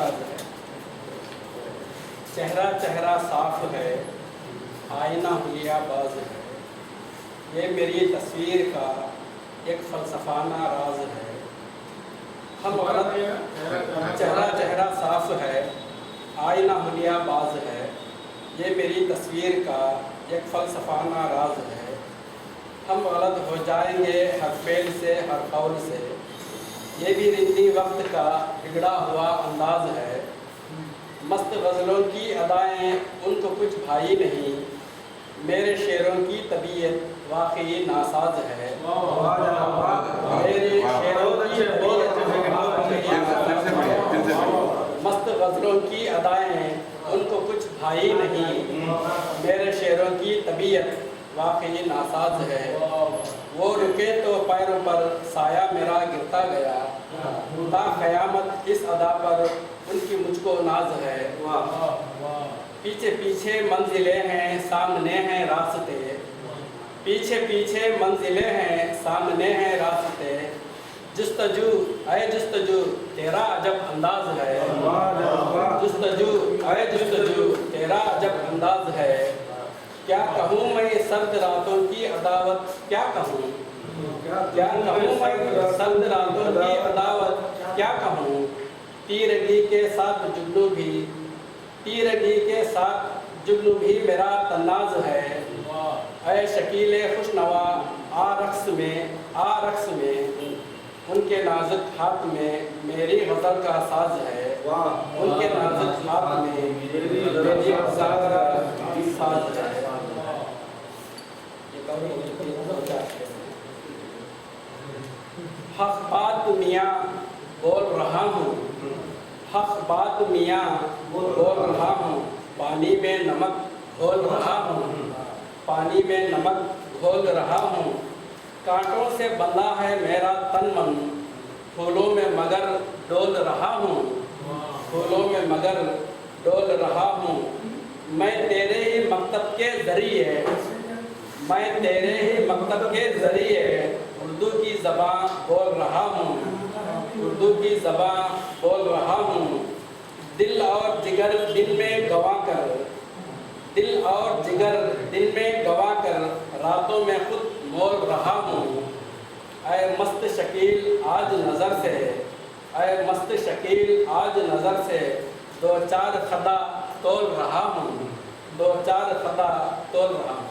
साज है। चेहरा चेहरा साफ है, आईना हुलिया बाज है। ये मेरी तस्वीर का एक फ़लसफ़ाना राज है। हम गलत चेहरा चेहरा साफ है, आईना हुलिया बाज है। ये मेरी तस्वीर का एक फ़लसफ़ाना राज है। हम गलत हो जाएंगे हर फेल से, हर कौल से। ये भी रिंदी वक्त का बिगड़ा हुआ अंदाज है। मस्त गज़लों की अदाएँ उनको कुछ भाई नहीं। मेरे शेरों की तबीयत वाकई नासाज है। मेरे शेरों की मस्त गज़लों की अदाएँ उनको कुछ भाई नहीं। मेरे शेरों की तबीयत वाकई नासाज है। वो रुके तो पैरों पर साया मेरा गिरता गया। ता क़यामत इस अदा पर उनकी मुझको नाज है। पीछे पीछे मंजिलें हैं, सामने हैं रास्ते। पीछे पीछे मंजिलें हैं, सामने हैं रास्ते। जुस्तजू ऐ जुस्तजू तेरा अजब अंदाज है। जुस्तजू ऐ जुस्तजू तेरा अजब अंदाज है। क्या कहूँ मैं सर्द रातों की अदावत, क्या कहूँ मैं सर्द रातों की अदावत, क्या कहूँ। तीरगी के साथ जुगनू भी, तीरगी के साथ जुगनू भी मेरा तन्नाज है। ऐ शकीले खुशनवा आ रक्स में उनके नाजुक हाथ में मेरी गज़ल का साज है। उनके नाजुक हाथ में मेरी गज़ल का साज है। हक़ बात मियाँ बोल रहा हूँ, हक़ बात मियाँ बोल रहा हूँ। पानी में नमक घोल रहा हूँ, पानी में नमक घोल रहा हूँ। कांटों से बंधा है मेरा तन मन, फूलों में मगर डोल रहा हूँ, फूलों में मगर डोल रहा हूँ। मैं तेरे ही मकतब के ज़रिए, मैं तेरे ही मकतब के ज़रिए उर्दू की ज़बान बोल रहा हूँ, उर्दू की ज़बान बोल रहा हूँ। दिल और जिगर दिल में गवा कर, दिल और जिगर दिल में गवा कर रातों में खुद मोल रहा हूँ। ऐ मस्त शकील आज नज़र से, ऐ मस्त शकील आज नज़र से दो चार खदा तोल रहा हूँ, दो चार खदा तोल रहा हूँ।